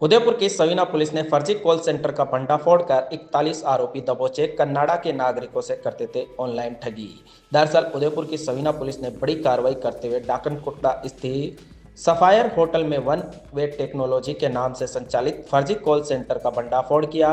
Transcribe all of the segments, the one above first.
उदयपुर की सवीना पुलिस ने फर्जी कॉल सेंटर का भंडाफोड़ कर 41 आरोपी दबोचे। कन्नाडा के नागरिकों से करते थे ऑनलाइन ठगी। दरअसल उदयपुर की सवीना पुलिस ने बड़ी कार्रवाई करते हुए डाकनकोटा स्थित सफायर होटल में वन वे टेक्नोलॉजी के नाम से संचालित फर्जी कॉल सेंटर का भंडाफोड़ किया।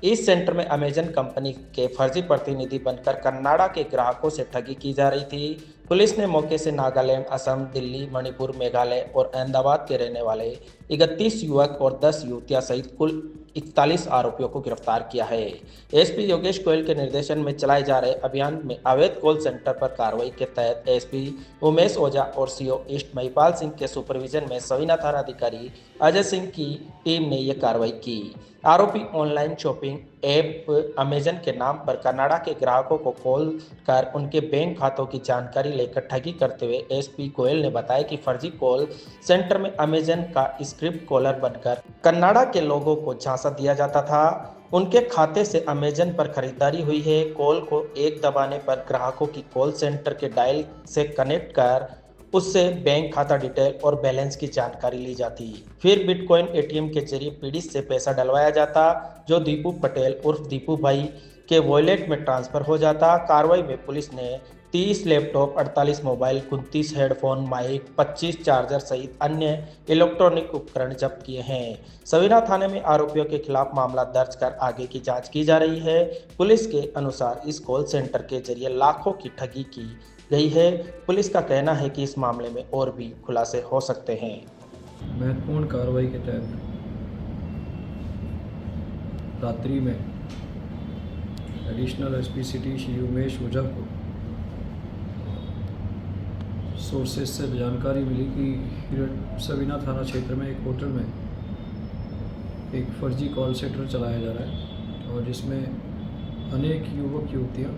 इस सेंटर में अमेजन कंपनी के फर्जी प्रतिनिधि बनकर कन्नाडा के ग्राहकों से ठगी की जा रही थी। पुलिस ने मौके से नागालैंड, असम, दिल्ली, मणिपुर, मेघालय और अहमदाबाद के रहने वाले 31 युवक और 10 युवतियां सहित कुल 41 आरोपियों को गिरफ्तार किया है। एसपी योगेश गोयल के निर्देशन में चलाए जा रहे अभियान में अवैध कॉल सेंटर पर कार्रवाई के तहत एसपी उमेश ओझा और सीओ ईस्ट महिपाल सिंह के सुपरविजन में सवीना थाना अधिकारी अजय सिंह की टीम ने यह कार्रवाई की। आरोपी ऑनलाइन शॉपिंग ऐप अमेजन के नाम पर कनाडा के ग्राहकों को कॉल कर उनके बैंक खातों की जानकारी लेकर ठगी करते हुए एसपी गोयल ने बताया कि फर्जी कॉल सेंटर में अमेजन का स्क्रिप्ट कॉलर बनकर कनाडा के लोगों को झांसा दिया जाता था। उनके खाते से अमेजन पर खरीदारी हुई है। कॉल को एक दबाने पर ग्राहकों की कॉल सेंटर के डायल से कनेक्ट कर उससे बैंक खाता डिटेल और बैलेंस की जानकारी ली जाती। फिर बिटकॉइन एटीएम के जरिए पीड़ित से पैसा डलवाया जाता, जो दीपू पटेल उर्फ दीपू भाई के वॉलेट में ट्रांसफर हो जाता। कार्रवाई में पुलिस ने 30 laptop, 48 mobile, 29 headphone, mic, 25 charger सहित अन्य इलेक्ट्रॉनिक उपकरण जब्त किए हैं। सवीना थाने में आरोपियों के खिलाफ मामला दर्ज कर आगे की जांच की जा रही है। पुलिस के अनुसार इस कॉल सेंटर के जरिए लाखों की ठगी की गई है। पुलिस का कहना है कि इस मामले में और भी खुलासे हो सकते हैं। महत्वपूर्ण कार्रवाई के तहत रात्रि में additional SP city Shri Umesh Ojha को सोर्सेज से जानकारी मिली कि सवीना थाना क्षेत्र में एक होटल में एक फर्जी कॉल सेंटर चलाया जा रहा है और जिसमें अनेक युवक युवतियाँ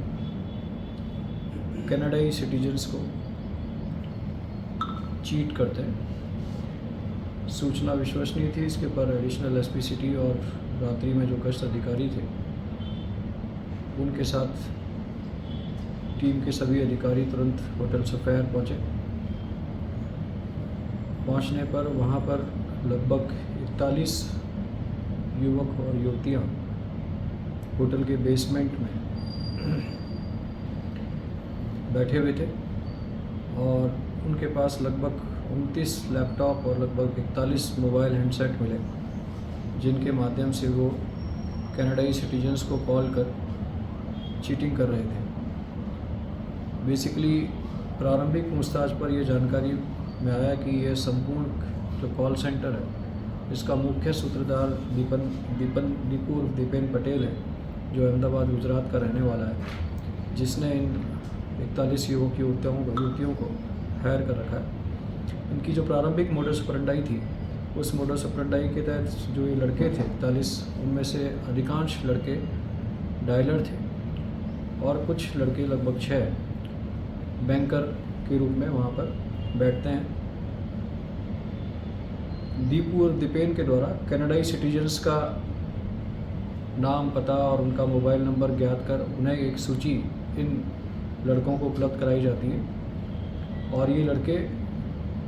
कनाडाई सिटीजन्स को चीट करते हैं। सूचना विश्वसनीय थी। इसके पर एडिशनल एसपी सिटी और रात्रि में जो गश्त अधिकारी थे उनके साथ टीम के सभी अधिकारी तुरंत होटल सफायर पहुँचे। पहुँचने पर वहाँ पर लगभग 41 युवक और युवतियाँ होटल के बेसमेंट में बैठे हुए थे और उनके पास लगभग 29 लैपटॉप और लगभग 41 मोबाइल हैंडसेट मिले, जिनके माध्यम से वो कनाडाई सिटीजन्स को कॉल कर चीटिंग कर रहे थे। बेसिकली प्रारंभिक पूछताछ पर यह जानकारी में आया कि यह संपूर्ण जो कॉल सेंटर है इसका मुख्य सूत्रधार दीपेन पटेल है, जो अहमदाबाद गुजरात का रहने वाला है, जिसने इन 41 युवक युवतियों को हायर कर रखा है। इनकी जो प्रारंभिक मोडस ऑपरेंडाई थी, उस मोडस ऑपरेंडाई के तहत जो ये लड़के थे 41, उनमें से अधिकांश लड़के डायलर थे और कुछ लड़के लगभग 6 बैंकर के रूप में वहाँ पर बैठते हैं। दीपू और दीपेन के द्वारा कनाडाई सिटीजन्स का नाम, पता और उनका मोबाइल नंबर ज्ञात कर उन्हें एक सूची इन लड़कों को उपलब्ध कराई जाती है और ये लड़के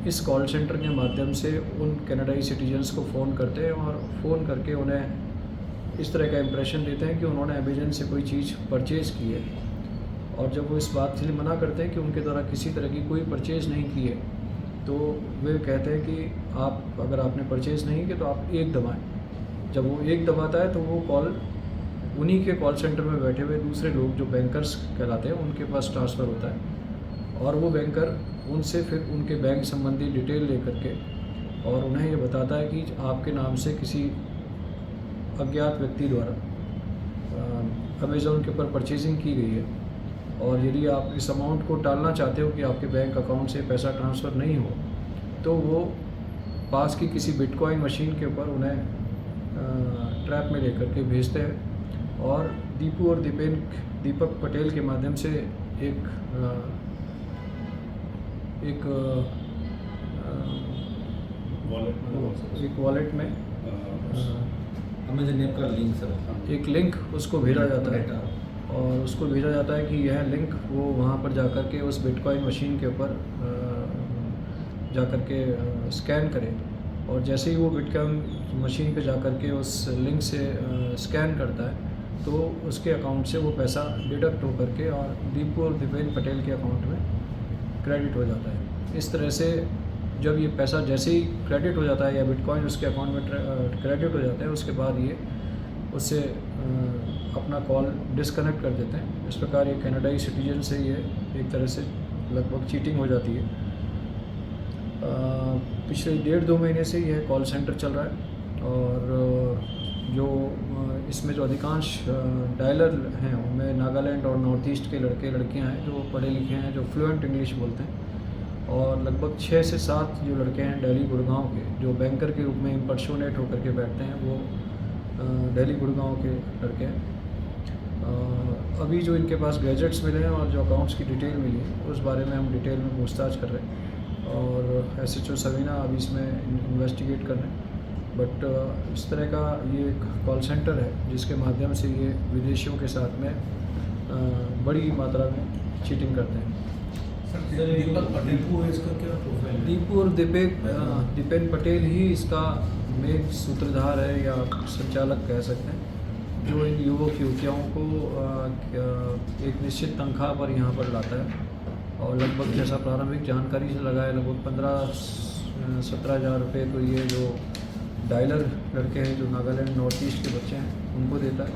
इस कॉल सेंटर के माध्यम से उन कनाडाई सिटीजन्स को फ़ोन करते हैं और फ़ोन करके उन्हें इस तरह का इम्प्रेशन देते हैं कि उन्होंने अमेजन से कोई चीज़ परचेज़ की है। और जब वो इस बात से मना करते हैं कि उनके द्वारा किसी तरह की कोई परचेज़ नहीं की है, तो वे कहते हैं कि आप अगर आपने परचेज़ नहीं की तो आप 1 दबाएँ। जब वो 1 दबाता है तो वो कॉल उन्हीं के कॉल सेंटर में बैठे हुए दूसरे लोग जो बैंकर्स कहलाते हैं उनके पास ट्रांसफ़र होता है और वो बैंकर उनसे फिर उनके बैंक संबंधी डिटेल लेकर के और उन्हें ये बताता है कि आपके नाम से किसी अज्ञात व्यक्ति द्वारा अमेज़ॉन के ऊपर परचेजिंग की गई है और यदि आप इस अमाउंट को टालना चाहते हो कि आपके बैंक अकाउंट से पैसा ट्रांसफ़र नहीं हो, तो वो पास की किसी बिटकॉइन मशीन के ऊपर उन्हें ट्रैप में लेकर के भेजते हैं और दीपू और दीपक पटेल के माध्यम से एक वॉलेट में अमेजन ऐप का लिंक सर, एक लिंक उसको भेजा जाता है और उसको भेजा जाता है कि यह लिंक वो वहाँ पर जाकर के उस बिटकॉइन मशीन के ऊपर जाकर के स्कैन करें और जैसे ही वो बिटकॉइन मशीन पे जा कर के उस लिंक से स्कैन करता है तो उसके अकाउंट से वो पैसा डिडक्ट हो करके और दीपू और दीपेन पटेल के अकाउंट में क्रेडिट हो जाता है। इस तरह से जब ये पैसा जैसे ही क्रेडिट हो जाता है या बिटकॉइन उसके अकाउंट में क्रेडिट हो जाता है, उसके बाद ये उससे अपना कॉल डिस्कनेक्ट कर देते हैं। इस प्रकार ये कनाडाई सिटीजन से ये एक तरह से लगभग चीटिंग हो जाती है। पिछले 1.5-2 महीने से यह कॉल सेंटर चल रहा है और जो इसमें जो अधिकांश डायलर हैं उनमें नागालैंड और नॉर्थ ईस्ट के लड़के लड़कियां हैं जो पढ़े लिखे हैं, जो फ्लुएंट इंग्लिश बोलते हैं। और लगभग 6 से 7 जो लड़के हैं दिल्ली गुड़गांव के, जो बैंकर के रूप में इम्पर्सोनेट होकर के बैठते हैं, वो दिल्ली गुड़गांव के लड़के हैं। अभी जो इनके पास गैजेट्स मिले हैं और जो अकाउंट्स की डिटेल मिली है उस बारे में हम डिटेल में पूछताछ कर रहे हैं और SHO सवीना अभी इसमें इन्वेस्टिगेट कर रहे हैं। बट इस तरह का ये एक कॉल सेंटर है जिसके माध्यम से ये विदेशियों के साथ में बड़ी मात्रा में चीटिंग करते हैं। दीपू और दीपेन पटेल ही इसका मेन सूत्रधार है या संचालक कह सकते हैं, जो इन युवक युवतियों को एक निश्चित तनख्वाह पर यहाँ पर लाता है और लगभग जैसा प्रारंभिक जानकारी से लगाए लगभग 15-17 हज़ार रुपये तो ये जो डायलर लड़के हैं जो नागालैंड नॉर्थ ईस्ट के बच्चे हैं उनको देता है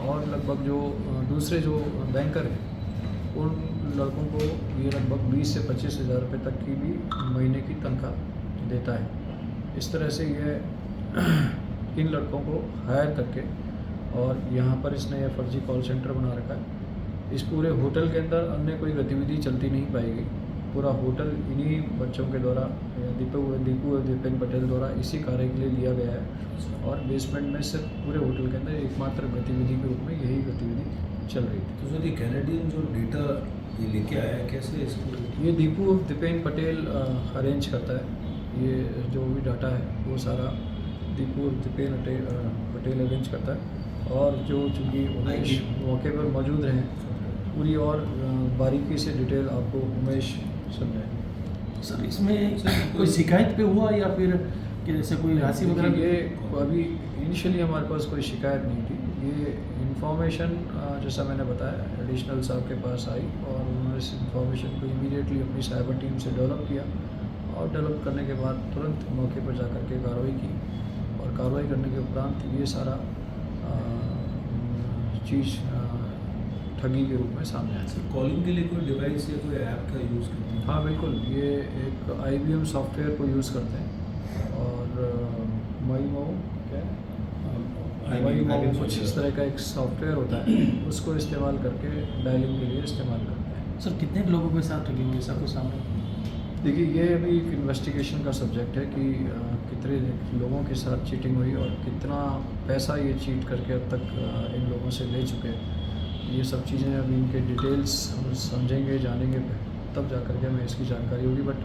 और लगभग जो दूसरे जो बैंकर हैं उन लड़कों को ये लगभग 20 से 25 हज़ार रुपये तक की भी महीने की तनख्वाह देता है। इस तरह से ये इन लड़कों को हायर करके और यहाँ पर इसने यह फर्जी कॉल सेंटर बना रखा है। इस पूरे होटल के अंदर अन्य कोई गतिविधि चलती नहीं पाएगी। पूरा होटल इन्हीं बच्चों के द्वारा दीपू और दीपेन पटेल द्वारा इसी कार्य के लिए लिया गया है और बेसमेंट में सिर्फ पूरे होटल के अंदर एकमात्र गतिविधि के रूप में यही गतिविधि चल रही थी। तो सर ये कैनेडियन जो डेटा ये लेके आया है कैसे इसको? ये दीपू और दीपेन पटेल अरेंज करता है। ये जो भी डाटा है वो सारा दीपू और दीपेन पटेल अरेंज करता है और जो चूँकि उमेश मौके पर मौजूद रहे पूरी और बारीकी से डिटेल आपको उमेश समझाएंगे। सर इसमें कोई शिकायत पे हुआ या फिर जैसे कोई राशि वगैरह? ये अभी इनिशियली हमारे पास कोई शिकायत नहीं थी। ये इन्फॉर्मेशन जैसा मैंने बताया एडिशनल साहब के पास आई और उन्होंने इस इन्फॉर्मेशन को इमीडिएटली अपनी साइबर टीम से डेवलप किया और डेवलप करने के बाद तुरंत मौके पर जा कर के कार्रवाई की और कार्रवाई करने के उपरांत ये सारा चीज़ ठगी के रूप में सामने आया। सर कॉलिंग के लिए कोई डिवाइस या कोई ऐप का यूज़ करते हैं? हाँ बिल्कुल, ये एक IBM सॉफ्टवेयर को यूज़ करते हैं और माईमो कुछ इस तरह का एक सॉफ्टवेयर होता है उसको इस्तेमाल करके डायलिंग के लिए इस्तेमाल करते हैं। सर कितने लोगों के साथ ठगी हुई, ऐसा कुछ सामने? देखिए ये अभी एक इन्वेस्टिगेशन का सब्जेक्ट है कि कितने लोगों के साथ चीटिंग हुई और कितना पैसा ये चीट करके अब तक इन लोगों से ले चुके हैं। ये सब चीज़ें अभी इनके डिटेल्स हम समझेंगे जानेंगे तब जा कर के हमें इसकी जानकारी होगी। बट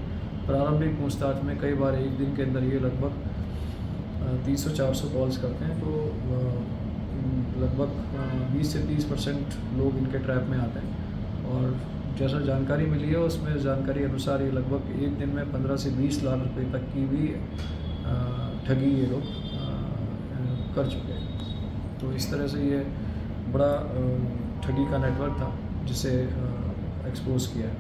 प्रारंभिक पूछताछ में कई बार एक दिन के अंदर ये लगभग 300-400 कॉल्स करते हैं तो लगभग 20 से 30% लोग इनके ट्रैप में आते हैं और जैसा जानकारी मिली है उसमें जानकारी अनुसार ये लगभग एक दिन में 15 से 20 लाख रुपए तक की भी ठगी ये लोग कर चुके हैं। तो इस तरह से ये बड़ा ठगी का नेटवर्क था जिसे एक्सपोज किया है।